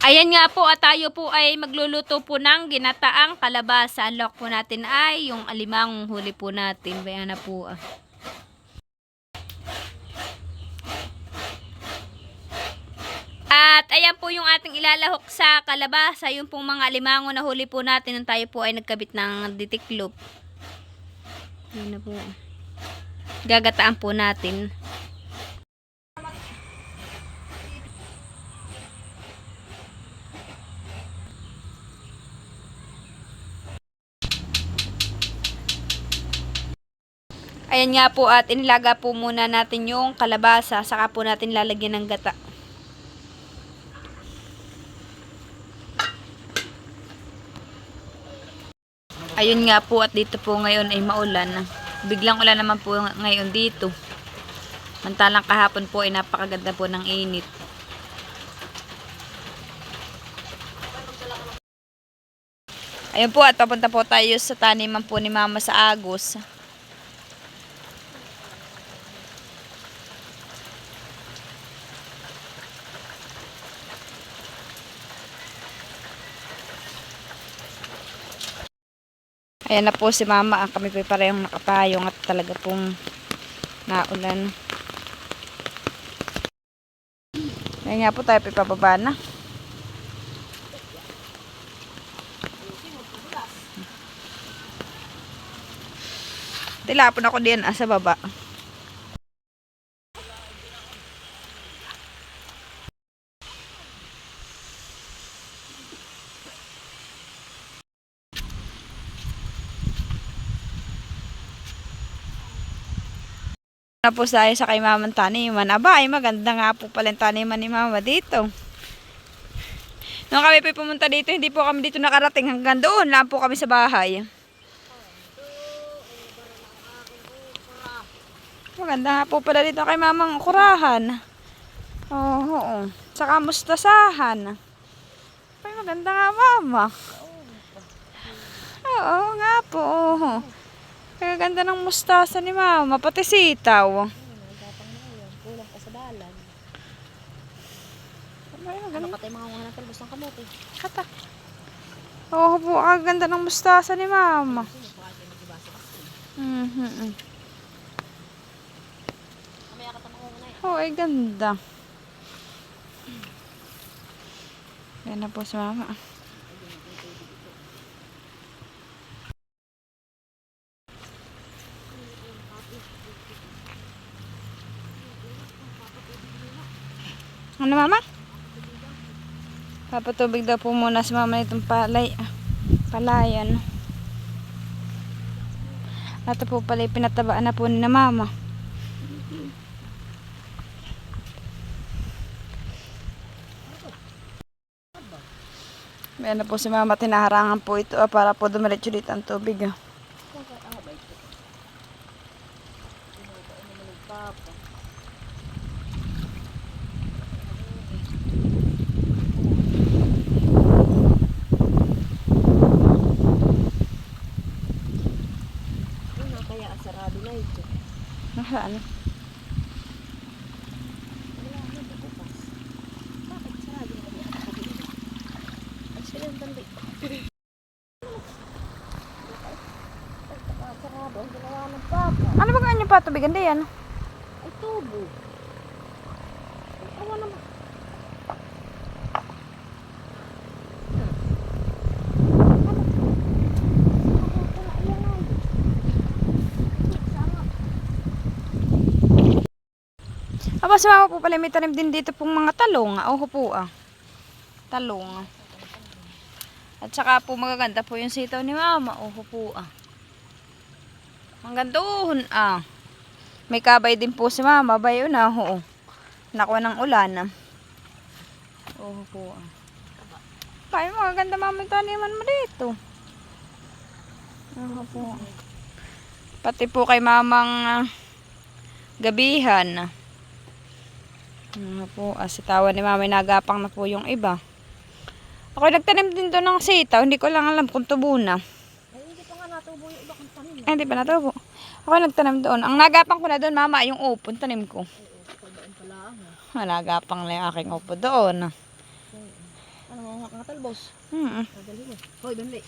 Ayan nga po at tayo po ay magluluto po ng ginataang kalabasa. Ang lock po natin ay yung alimang huli po natin. Bayan na po ah. At ayan po yung ating ilalahok sa kalabasa. Yung pong mga alimango na huli po natin nung tayo po ay nagkabit ng ditiklop. Ayan na po. Gagataan po natin. Ayan nga po at inilaga po muna natin yung kalabasa. Saka po natin lalagyan ng gata. Ayun nga po at dito po ngayon ay maulan. Biglang ulan naman po ngayon dito. Mantalang kahapon po ay napakaganda po ng init. Ayun po at papunta po tayo sa taniman po ni Mama sa Agos. Ayan na po si Mama. Kami po parehong nakapayong at talaga pong naulan. Ayan nga po tayo po pababa na. Tilapon ako din sa baba. Na po tayo sa kay Mamang taniman. Aba, ay maganda nga po pala yung taniman ni Mama dito. Nung kami po pumunta dito, hindi po kami dito nakarating hanggang doon. Lang po kami sa bahay. Maganda nga po pala dito kay Mamang kurahan. Oo. Saka mustasahan. Ay, maganda nga Mama. Oo nga po. Kaya ganda ng mustasa ni Mama. Pati sitaw. Kulang pa sa dalan. Ano ka tayo mga unang talbos ng kamote? Kata. Oo po. Kaganda ng mustasa ni Mama. Mamaya ka tayo mga unay. Oo, ay ganda. Yan na po si Mama. Ano Mama? Papatubig daw po muna si Mama itong palayan. Ito po pala pinatabaan na po ni na Mama. Ayan na po si Mama, tinaharangan po ito para po dumiretso dito ang tubig. Kaya sarado na ito. Ano? Wala na bukas. Bakit sarado na kaya kapatid? Ay sila ang bandi. Sarado ang ginawa ng papa. Ano ba ganyan pa tubigan diyan? Ay tubo. Awa naman. Aba, si Mama po pala may tanim din dito pong mga talong. Oo po talong. At saka po magaganda po yung sitaw ni Mama. Oo po Hanggang doon May kabay din po si Mama. Bayo na oo. Nakuha ng ulan Oo po Kaya magaganda Mama yung taniman mo dito. Oo po. Pati po kay Mamang gabihan. Po, asitawan ni Mama, nagapang na po yung iba. Ako nagtanim din doon ng sitaw, hindi ko lang alam kung tubo na. Ay hindi pa nga natubo yung iba kong tanim. Ay, hindi pa natubo. Ako nagtanim doon. Ang nagapang ko na doon, Mama, yung upon, tanim ko. Ay, pala. Nagapang na yung aking upo doon. Ano makatalbos. Madali mo. Hoy, dali.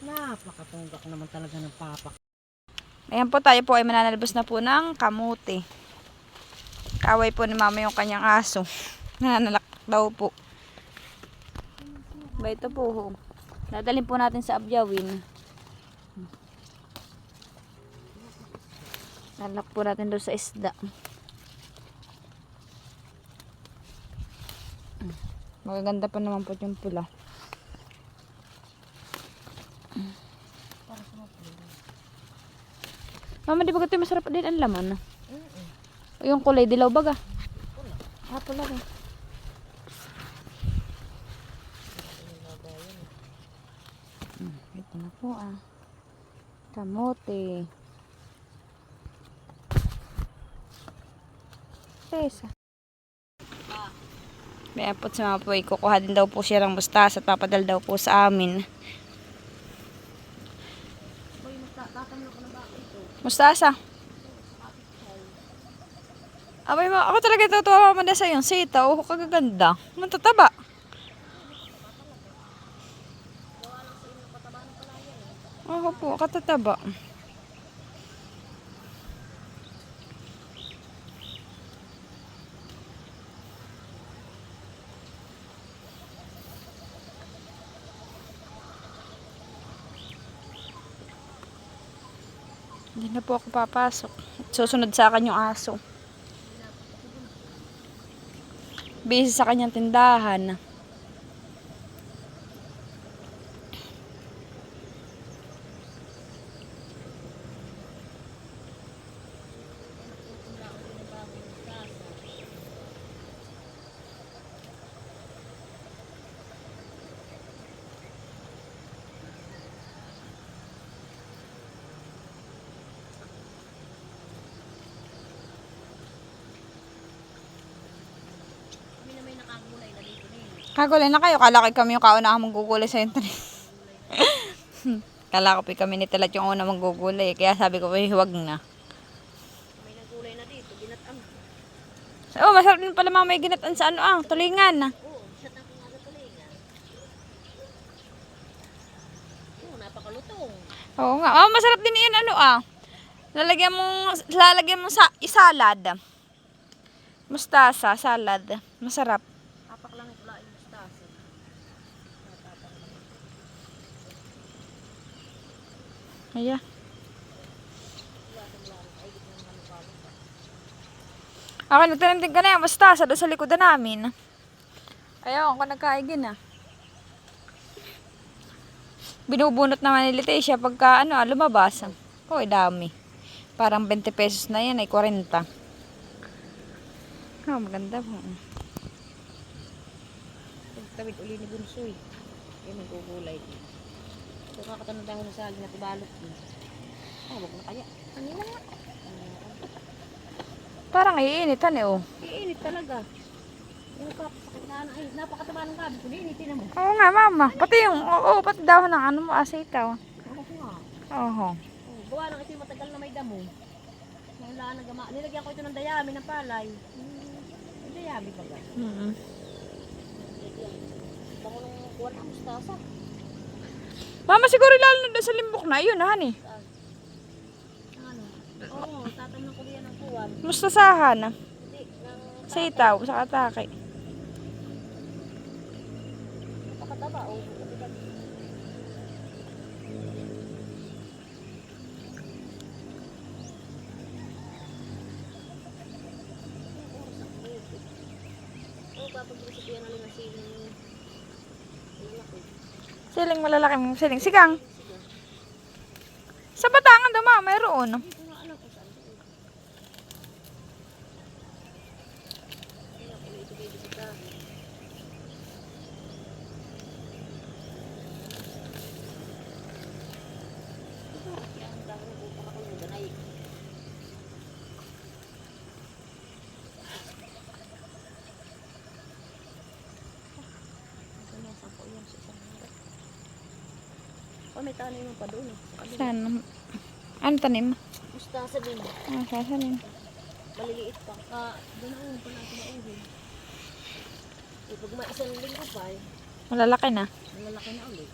Napakatunggak naman talaga ng papa. Ayan po, tayo po ay mananalbos na po ng kamote. Kaway po ni mama yung kanyang aso. Nananalak daw po. Ba ito po, ho. Dadalhin po natin sa abyawin. Lalak po natin doon sa isda. Magaganda pa naman po yung pula. Mama, di ba ito masarap din ang laman? O yung kulay dilaw baga? Pula rin. Ito na po kamote. Tesa. May apot sa mga po, kukuha din daw po siya ng mustasa at papadal daw po sa amin. Mustasa. Abay, ako talaga tutuwa mamanda sa yung sita. Oh, kagaganda. Matataba. Oo po, katataba. Hindi na po ako papasok. Susunod sa akin yung aso. Busy sa kanyang tindahan. Kagulay na kayo. Kala ko kami yung kauna manggugulay sa internet. Kala ko po kami ni Talat yung una manggugulay. Kaya sabi ko, huwag na. May nagulay na dito, ginatan. Oh, masarap din pala mga may ginatan sa tulingan. Oo, siya tapos nga sa tulingan. Oo, napakalutong. Oo nga. Oh, masarap din yun Lalagyan mo sa isalad. Mustasa, salad. Masarap. Apak lang ito laing mustasa. Ayan. Ako, nagtanim din ka na yung mustasa doon sa likodan namin. Ayaw, ako nagkaigin Binubunot naman ni Leticia pagka lumabas. Hoy, dami. Parang 20 pesos na yan, ay 40. Oh, maganda po. Tawid uli ni Bunsoy. Yan nagugulay. Ito kakatanong dahon sa saging at ibalot. Wag na kaya. Kanina nga. Parang iinitan Iinit talaga. Yung kapasakit na ay napakataba ng gabi. Kung iinitin na mo. Oo nga, mama. Pati pati dahon ng mo, asitaw. Ako nga. Oo. Gawa lang ito yung matagal na may damo. Wala na gama. Nilagyan ko ito ng dayami ng palay. Yung dayami ba ba? Bango nung kuwan ang mustasa. Mama, siguro lalo na doon sa limbok na. Yun, honey. Ano? Oo, tatamnan ko yan ng kuwan. Mustasahan. Hindi, ng Sitaw, sa atake. napakataba. O, papag-isip yan alin na siling. Siling malalaki mong siling. Sigang. Sa Batangan daw, mama, mayroon. Hindi ko nga alam kung saan. Hindi ako ito bibisita. Kaya ang dami na buka ako yung ganay. Oh, may tanim mo pa doon. Sa kabila. Saan? Ano tanim? Mustasa din. Sasanin. Maliliit pa. Doon ako pa natin mauhin. Pag isang linggo pa Malalaki na. Malalaki na ulit.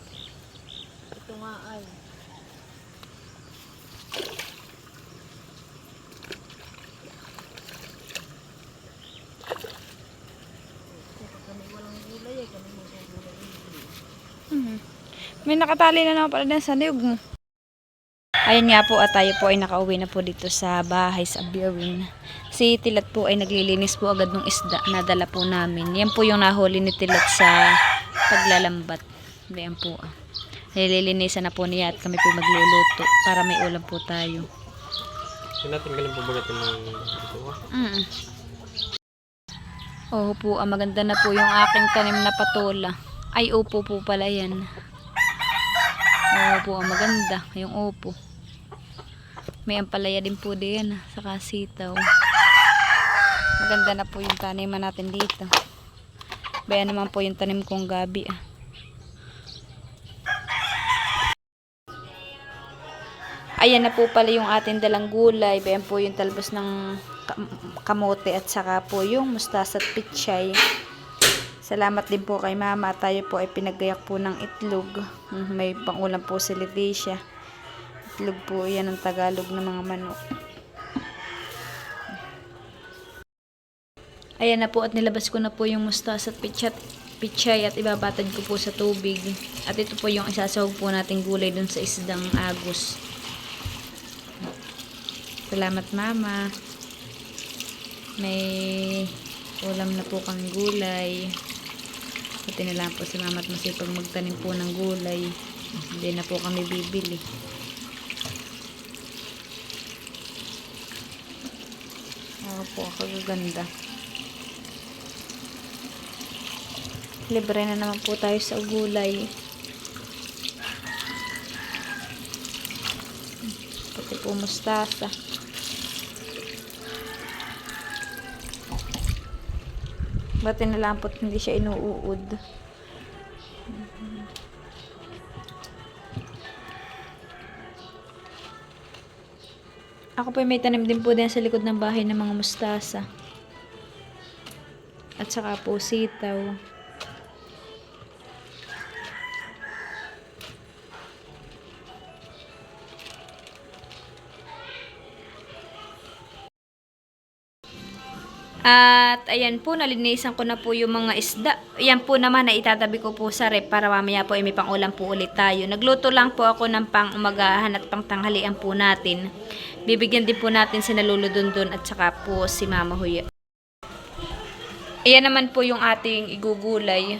Ito nga ay. Kami walang gulay eh. Kami magugulay. May nakatali na naman pala din sa niyog mo. Ayun nga po at tayo po ay nakauwi na po dito sa bahay sa Biawin. Si Tilat po ay naglilinis po agad ng isda na dala po namin. Yan po yung nahuli ni Tilat sa paglalambat. Yan po. Nililinisan na po niya at kami po magluluto para may ulam po tayo. Hindi natin galing pabagatin ng ito. Oo po, maganda na po yung aking tanim na patola. Ay, upo po pala yan. Oo po, maganda yung upo. May ampalaya din po din, saka sitaw. Maganda na po yung taniman natin dito. Bayan naman po yung tanim kong gabi. Ayan na po pala yung ating dalang gulay. Bayan po yung talbos ng kamote at saka po yung mustasa at pichay. Salamat din po kay mama. Tayo po ay pinagayak po ng itlog. May pangulam po si Leticia. Itlog po yan ng Tagalog ng mga manok. Ayan na po at nilabas ko na po yung mustasa at pichay at ibabatad ko po sa tubig. At ito po yung isasawag po nating gulay dun sa isdang agos. Salamat mama. May ulam na po kang gulay. Buti na lang po si mama at masipag magtanim po ng gulay. Hindi na po kami bibili. Oo po, kagaganda. Libre na naman po tayo sa gulay. Pati po mustasa. Buti na lang po hindi siya inuuod. Ako po may tanim din po din sa likod ng bahay ng mga mustasa. At saka po sitaw. At ayan po, nalinisan ko na po yung mga isda. Ayan po naman na itatabi ko po sa rep para mamaya po ay may pangulam po ulit tayo. Nagluto lang po ako ng pang umagahan at pang tanghalian po natin. Bibigyan din po natin si Lolo Dondon at saka po si Mama Huya. Ayan naman po yung ating igugulay.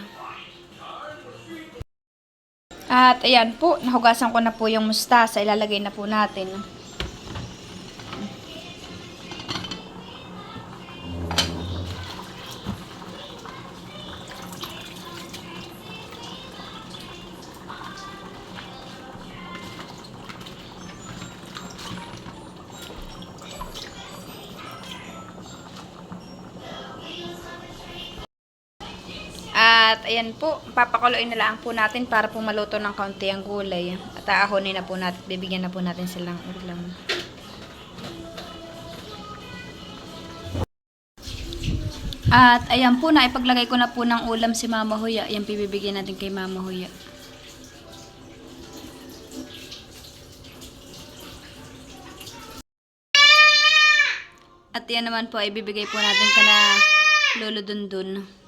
At ayan po, nahugasan ko na po yung mustasa. Ilalagay na po natin. At ayan po, papakuluin na lang po natin para po maluto ng kaunti ang gulay. At aahonin na po natin, bibigyan na po natin silang ulam. At ayan po, naipaglagay ko na po ng ulam si Mama Huya. Ayan, bibigyan natin kay Mama Huya. At yan naman po, ay bibigay po natin kana Lolo Dundun.